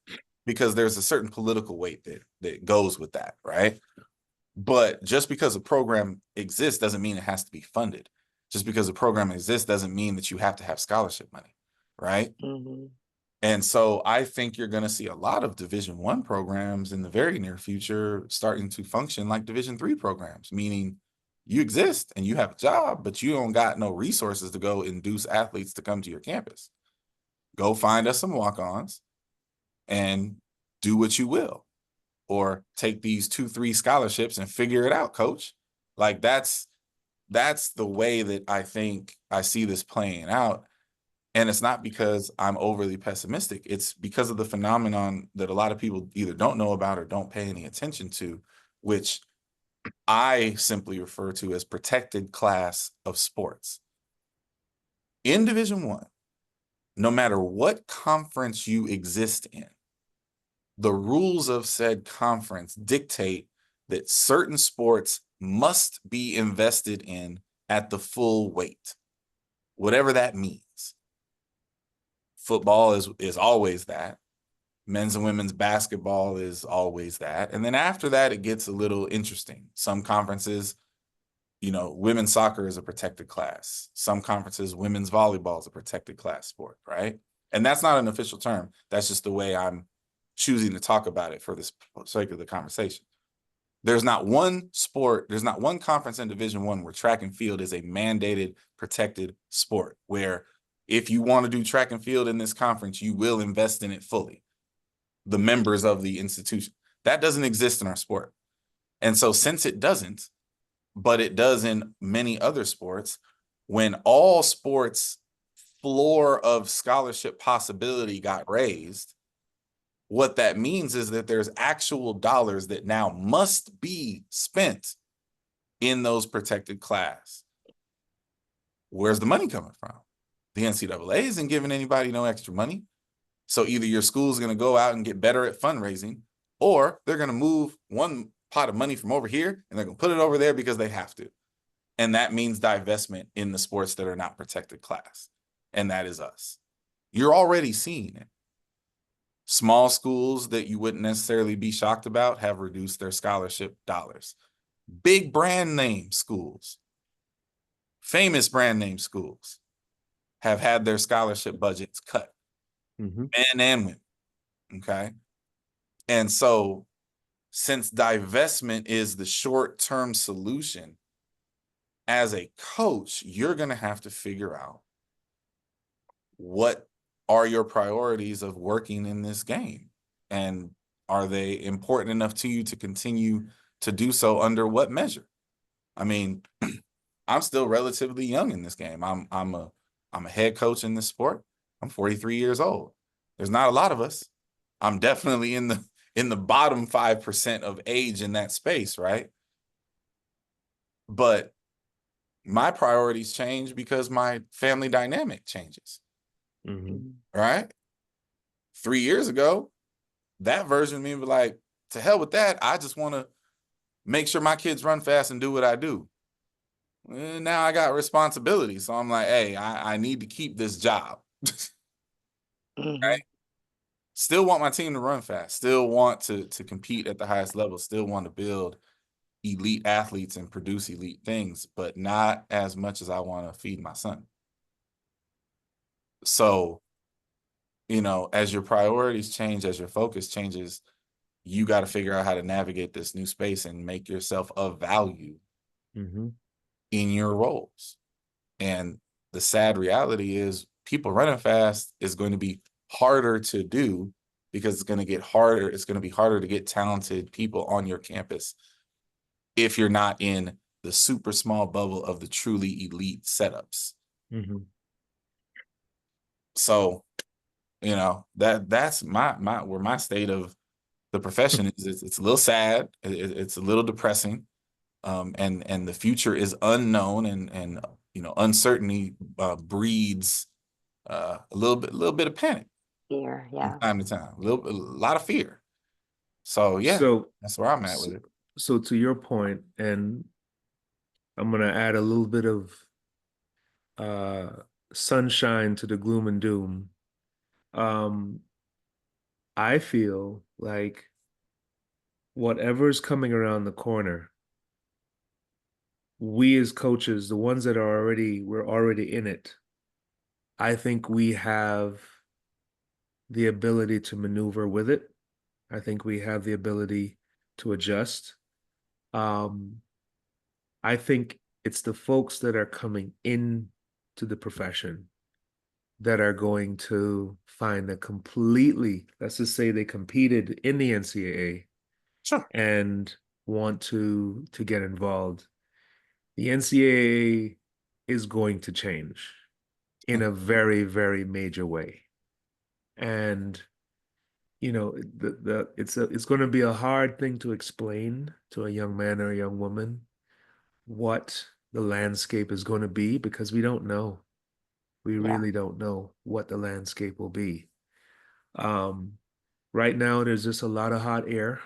because there's a certain political weight that goes with that, right? But just because a program exists doesn't mean it has to be funded. Just because a program exists doesn't mean that you have to have scholarship money, right? Mm-hmm. And so I think you're going to see a lot of Division I programs in the very near future starting to function like Division III programs, meaning you exist and you have a job, but you don't got no resources to go induce athletes to come to your campus. Go find us some walk-ons and do what you will. Or take these 2-3 scholarships and figure it out, coach. Like that's the way that I think I see this playing out. And it's not because I'm overly pessimistic. It's because of the phenomenon that a lot of people either don't know about or don't pay any attention to, which I simply refer to as protected class of sports. In Division I, no matter what conference you exist in, the rules of said conference dictate that certain sports must be invested in at the full weight, whatever that means. Football is always that. Men's and women's basketball is always that. And then after that, it gets a little interesting. Some conferences, women's soccer is a protected class. Some conferences, women's volleyball is a protected class sport, right? And that's not an official term. That's just the way I'm choosing to talk about it for the sake of the conversation. There's not one conference in Division I where track and field is a mandated, protected sport, where If you want to do track and field in this conference, you will invest in it fully. The members of the institution. That doesn't exist in our sport. And so since it doesn't, but it does in many other sports, when all sports floor of scholarship possibility got raised, what that means is that there's actual dollars that now must be spent in those protected class. Where's the money coming from? The NCAA isn't giving anybody no extra money. So either your school's going to go out and get better at fundraising, or they're going to move one pot of money from over here and they're going to put it over there because they have to. And that means divestment in the sports that are not protected class. And that is us. You're already seeing it. Small schools that you wouldn't necessarily be shocked about have reduced their scholarship dollars. Big brand name schools, famous brand name schools have had their scholarship budgets cut, men and women, okay? And so since divestment is the short-term solution, as a coach, you're going to have to figure out what are your priorities of working in this game, and are they important enough to you to continue to do so under what measure? I mean, I'm still relatively young in this game. I'm a head coach in this sport. I'm 43 years old. There's not a lot of us. I'm definitely in the bottom 5% of age in that space, right? But my priorities change because my family dynamic changes. Right? 3 years ago, that version of me would be like, to hell with that. I just want to make sure my kids run fast and do what I do. And now I got responsibility. So I'm like, hey, I need to keep this job. Right? Still want my team to run fast. Still want to compete at the highest level. Still want to build elite athletes and produce elite things, but not as much as I want to feed my son. So, as your priorities change, as your focus changes, you got to figure out how to navigate this new space and make yourself of value in your roles. And the sad reality is people running fast is going to be harder to do because it's going to get harder. It's going to be harder to get talented people on your campus if you're not in the super small bubble of the truly elite setups. So, that's where my state of the profession is. It's a little sad. It's a little depressing. And the future is unknown, and uncertainty breeds a little bit of panic. Fear, yeah. From time to time, a lot of fear. So yeah, that's where I'm at with it. So to your point, and I'm gonna add a little bit of sunshine to the gloom and doom. I feel like whatever's coming around the corner, we as coaches, the ones that we're already in it, I think we have the ability to maneuver with it. I think we have the ability to adjust. I think it's the folks that are coming in to the profession that are going to find a completely, let's just say they competed in the NCAA and want to get involved. The NCAA is going to change in a very, very major way. And it's going to be a hard thing to explain to a young man or a young woman what the landscape is going to be, because we don't know. We really don't know what the landscape will be. Right now, there's just a lot of hot air.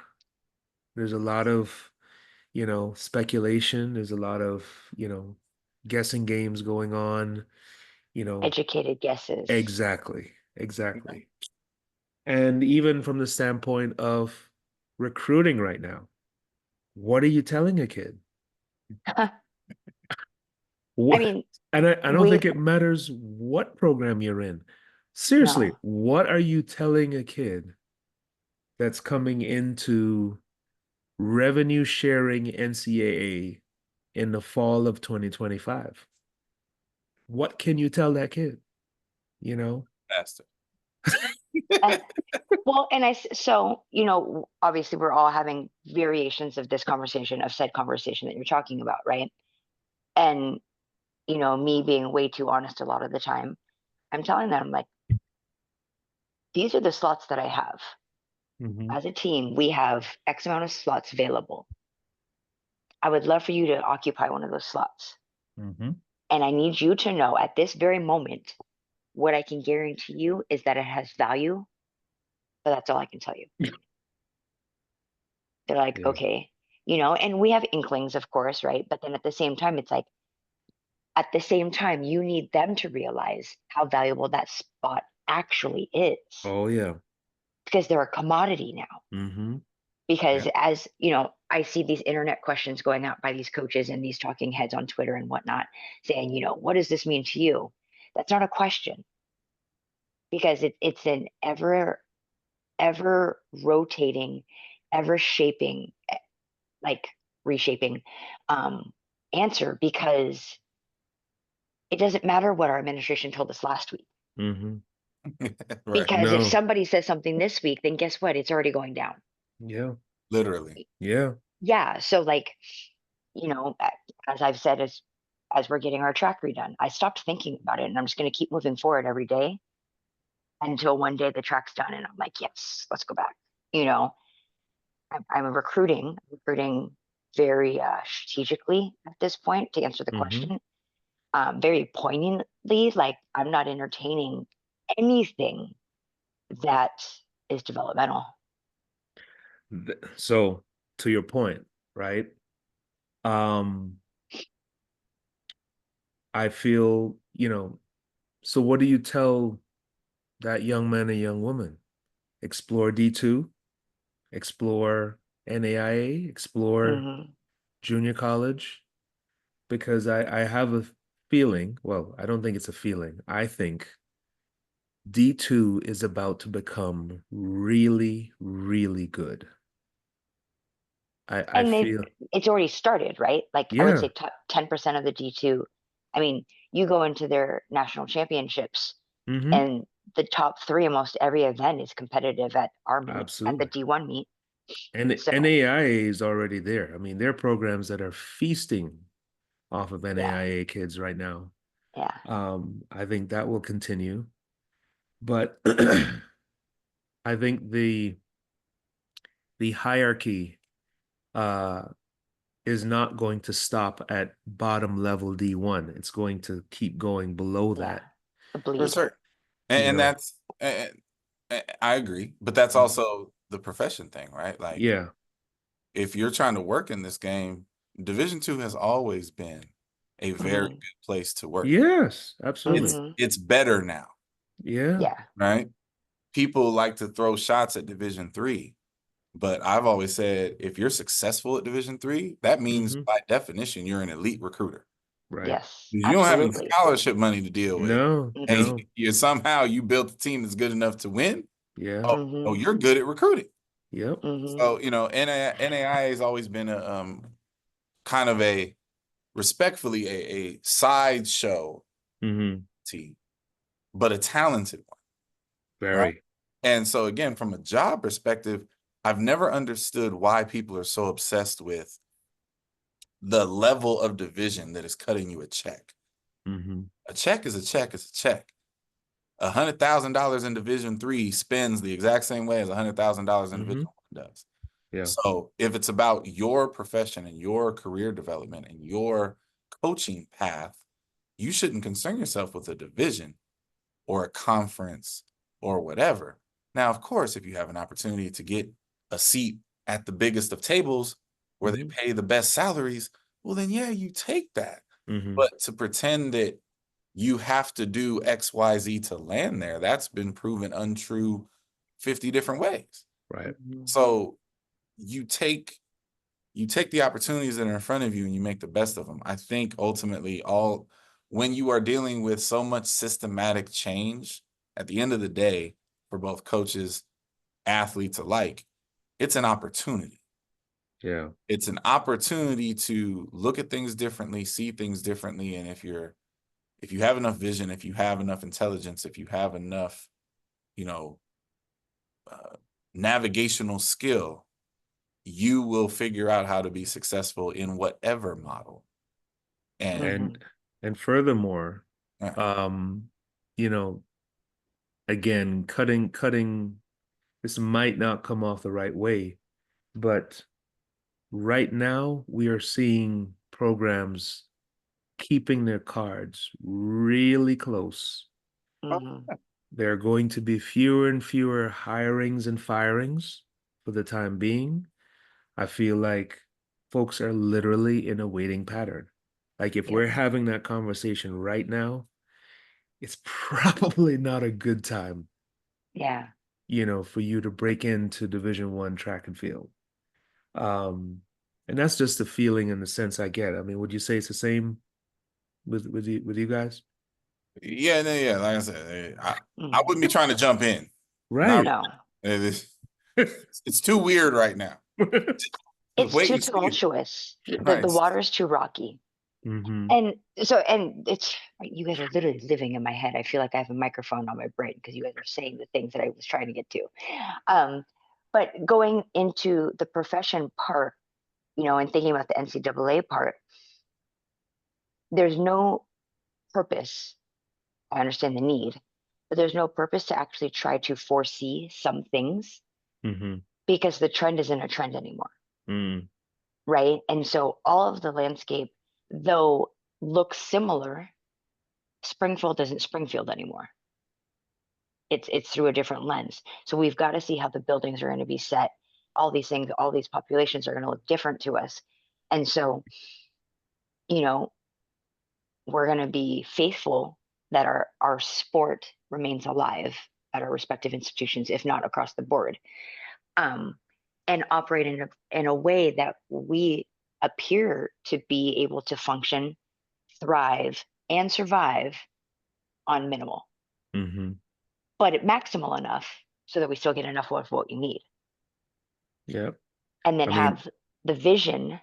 There's a lot of, speculation. There's a lot of, guessing games going on, Educated guesses. Exactly. And even from the standpoint of recruiting right now, what are you telling a kid? I mean, and I don't think it matters what program you're in. Seriously, what are you telling a kid that's coming into revenue sharing NCAA in the fall of 2025? What can you tell that kid? you know? Faster. Well, and so, obviously we're all having variations of this conversation, of said conversation that you're talking about, right? And, me being way too honest a lot of the time, I'm telling them, like, these are the slots that I have. Mhm. As a team, we have X amount of slots available. I would love for you to occupy one of those slots. Mhm. And I need you to know at this very moment, what I can guarantee you is that it has value, but that's all I can tell you. They're like, Yeah. okay, and we have inklings, of course, right? But then at the same time, it's like, at the same time, you need them to realize how valuable that spot actually is, Oh yeah. because they're a commodity now. Mhm. Because Yeah. as I see these internet questions going out by these coaches and these talking heads on Twitter and whatnot, saying, what does this mean to you? That's not a question, because it's an ever rotating, ever shaping, like reshaping answer, because it doesn't matter what our administration told us last week. Mhm. Right. Because if No. somebody says something this week, then guess what? It's already going down. Yeah. Literally. Yeah. Yeah. So like, as I've said, as we're getting our track redone, I stopped thinking about it, and I'm just going to keep moving forward every day until one day the track's done and I'm like, yes, let's go back. You know, I'm recruiting very strategically at this point, to answer the Mhm. question, very poignantly. Like, I'm not entertaining anything that is developmental. So to your point, right? Um, I feel, so what do you tell that young man and young woman? Explore D2, explore NAIA, explore Hmm. junior college, because I have a feeling, well, I don't think it's a feeling. I think D2 is about to become really, really good. I And feel, it's already started, right? Like, I would yeah. say top 10% of the D2. I mean, you go into their national championships, Hmm. and the top three, almost every event is competitive at our meet, at the Absolutely. D1 meet. And So NAIA is already there. I mean, there are programs that are feasting off of yeah, NAIA kids right now. yeah. I think that will continue, but I think the hierarchy uh, is not going to stop at bottom level D1. It's going to keep going below Yeah, that. the For bleed. certain. You And know, that's, I agree, but that's also the profession thing, right? Like, yeah. if you're trying to work in this game, Division II has always been a very Hmm. good place to work. Yes, absolutely. Hmm. It's better now, Yeah. Yeah. right? People like to throw shots at Division III, but I've always said, if you're successful at Division III, that means Hmm. by definition you're an elite recruiter. Right. Yes, You don't have any absolutely. scholarship money to deal with, No, Hmm. and no. you built a team that's good enough to win. Yeah. Oh, Hmm. you're good at recruiting. Yep. Hmm. So, NAIA has always been a kind of a respectfully a sideshow Hmm. team, but a talented one, right? Very. And so again, from a job perspective, I've never understood why people are so obsessed with the level of division that is cutting you a check. Hmm. A check is a check is a check. $100,000 in Division III spends the exact same way as $100,000 in Hmm. Division I does. Yeah. So if it's about your profession and your career development and your coaching path, you shouldn't concern yourself with a division or a conference or whatever. Now, of course, if you have an opportunity to get a seat at the biggest of tables where they Hmm. pay the best salaries, well, then yeah, you take that. Hmm. But to pretend that you have to do X, Y, Z to land there, that's been proven untrue 50 different ways. Right. Hmm. So you take the opportunities that are in front of you and you make the best of them. I think ultimately when you are dealing with so much systematic change, at the end of the day, for both coaches, athletes alike, it's an opportunity. Yeah. It's an opportunity to look at things differently, see things differently. And if you're if you have enough vision, if you have enough intelligence, if you have enough, navigational skill, you will figure out how to be successful in whatever model. And And furthermore, uh, you know, again, cutting this might not come off the right way, but right now we are seeing programs keeping their cards really close. There are going to be fewer and fewer hirings and firings for the time being. I feel like folks are literally in a waiting pattern. Like if we're having that conversation right now, it's probably not a good time, Yeah. for you to break into Division I track and field. And that's just the feeling and the sense I get. I mean, would you say it's the same with you guys? yeah, like I said, I wouldn't be trying to jump in. Right. No. It's too weird right now. It's Wait too and see. tumultuous. The Nice. water is too rocky. And it's, you guys are literally living in my head. I feel like I have a microphone on my brain because you guys are saying the things that I was trying to get to. But going into the profession part, and thinking about the NCAA part, there's no purpose. I understand the need, but there's no purpose to actually try to foresee some things because the trend isn't a trend anymore. Right. And so all of the landscape, though, looks similar. Springfield isn't Springfield anymore. It's through a different lens. So we've got to see how the buildings are going to be set. All these things, all these populations are going to look different to us. And so, we're going to be faithful that our sport remains alive at our respective institutions, if not across the board, and operate in a way that we appear to be able to function, thrive, and survive on minimal, but at maximal enough so that we still get enough of what you need. Yep. And then have the vision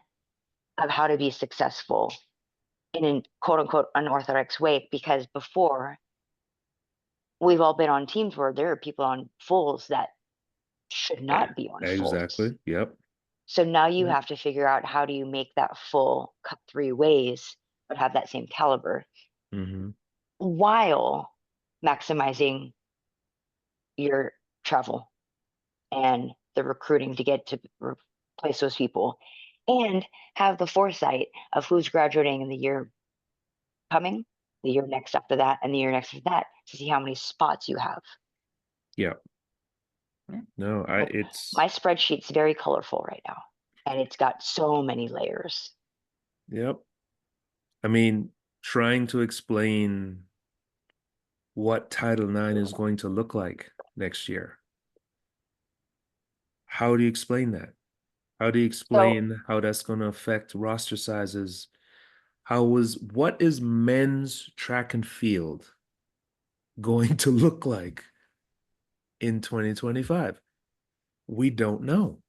of how to be successful in a quote unquote unorthodox way, because before we've all been on teams where there are people on fulls that should not be on fulls. Exactly. Yep. So now you have to figure out how do you make that full cut 3 ways, but have that same caliber while maximizing your travel and the recruiting to get to replace those people, and have the foresight of who's graduating in the year coming, the year next after that, and the year next after that, to see how many spots you have. Yeah. No, my spreadsheet's very colorful right now, and it's got so many layers. Yep. I mean, trying to explain what Title IX is going to look like next year. How do you explain that? How do you explain how that's going to affect roster sizes? What is men's track and field going to look like in 2025? We don't know.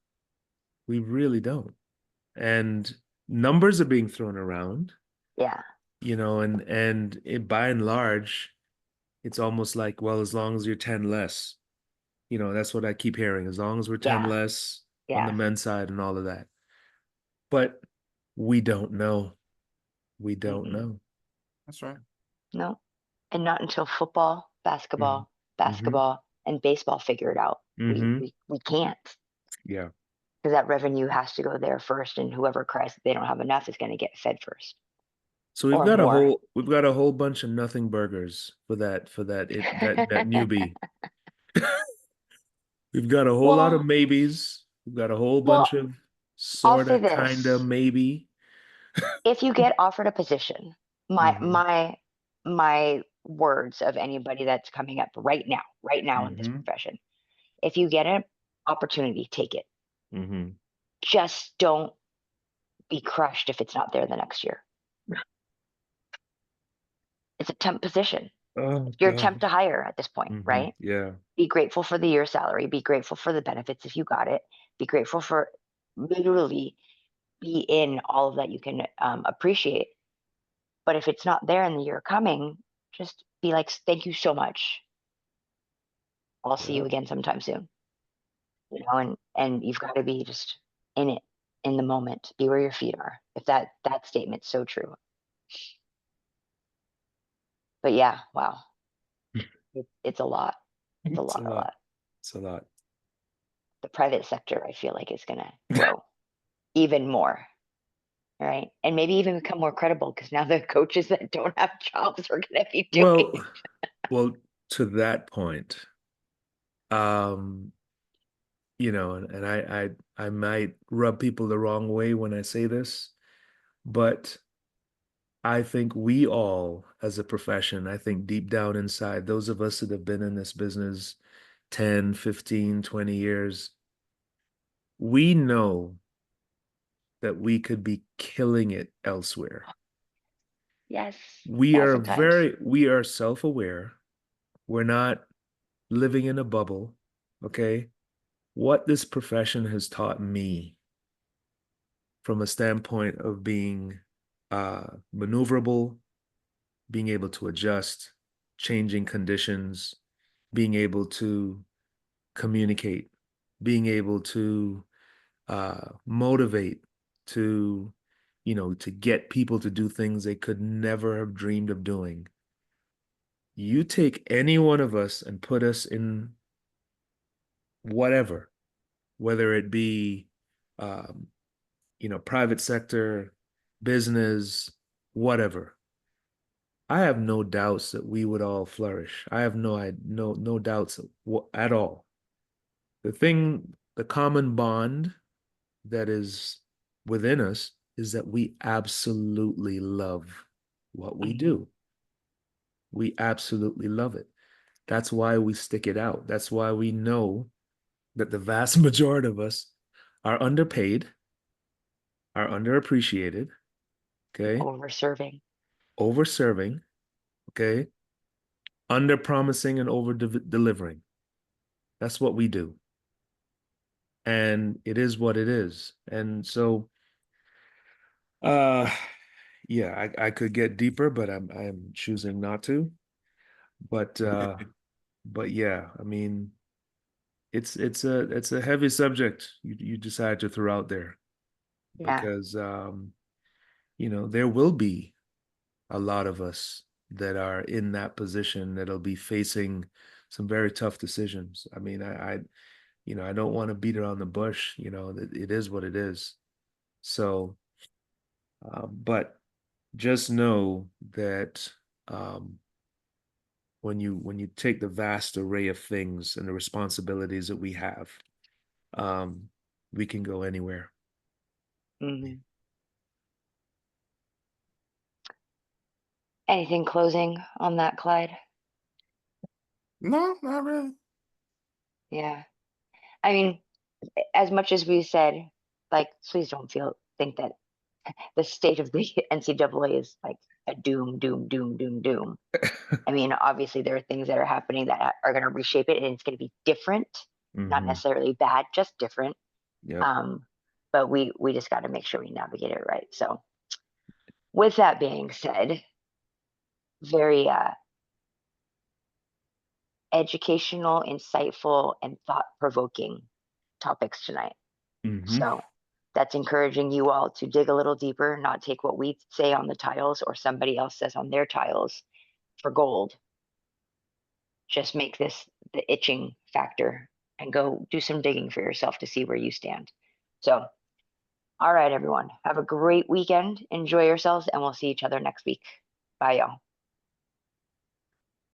We really don't. And numbers are being thrown around. Yeah. And by and large, it's almost like, well, as long as you're 10 less, that's what I keep hearing. As long as we're 10 less on the men's side and all of that. But we don't know. We don't know. That's right. No. And not until football, basketball, and baseball figure it out. We can't. Yeah. Because that revenue has to go there first, and whoever cries that they don't have enough is going to get fed first. So we've got a whole bunch of nothing burgers for that newbie. We've got a whole lot of maybes. We've got a whole bunch of sorta, kinda, maybe. If you get offered a position, my words of anybody that's coming up right now in this profession, if you get an opportunity, take it. Just don't be crushed if it's not there the next year. It's a temp position. You're a temp to hire at this point, right? Yeah. Be grateful for the year's salary. Be grateful for the benefits if you got it. Be grateful for literally be in all of that you can appreciate. But if it's not there in the year coming, just be like, thank you so much. I'll see you again sometime soon. And you've got to be just in it, in the moment, be where your feet are. If that statement's so true. But yeah, wow. It's a lot. It's a It's a lot, a lot. lot. It's a lot. The private sector, I feel like, is gonna grow even more. Right. And maybe even become more credible because now the coaches that don't have jobs are gonna be doing it. Well, to that point, and I might rub people the wrong way when I say this, but I think we all, as a profession, I think deep down inside, those of us that have been in this business 10, 15, 20 years, we know that we could be killing it elsewhere. Yes. We Times. are self-aware. We're not living in a bubble. Okay. What this profession has taught me from a standpoint of being maneuverable, being able to adjust, changing conditions, being able to communicate, being able to motivate, to to get people to do things they could never have dreamed of doing. You take any one of us and put us in whatever, whether it be um, private sector, business, whatever. I have no doubts that we would all flourish. I have no doubts at all. The common bond that is within us is that we absolutely love what we do. We absolutely love it. That's why we stick it out. That's why we know that the vast majority of us are underpaid, are underappreciated, okay? Overserving, okay? Under promising and over delivering. That's what we do. And it is what it is. And so, yeah, I could get deeper, but I'm choosing not to. But yeah, I mean, it's a heavy subject you decide to throw out there because there will be a lot of us that are in that position that'll be facing some very tough decisions. I mean, I don't want to beat around the bush. It is what it is. So, but just know that when you take the vast array of things and the responsibilities that we have, we can go anywhere. Mm-hmm. Anything closing on that, Clyde? No, not really. Yeah. I mean, as much as we said, like, please don't think that the state of the NCAA is like a doom. I mean, obviously there are things that are happening that are going to reshape it and it's going to be different, not necessarily bad, just different. Yep. But we just got to make sure we navigate it right. So with that being said, very educational, insightful, and thought-provoking topics tonight. So that's encouraging you all to dig a little deeper, not take what we say on the tiles or somebody else says on their tiles for gold. Just make this the itching factor and go do some digging for yourself to see where you stand. So, all right, everyone, have a great weekend. Enjoy yourselves, and we'll see each other next week. Bye, y'all.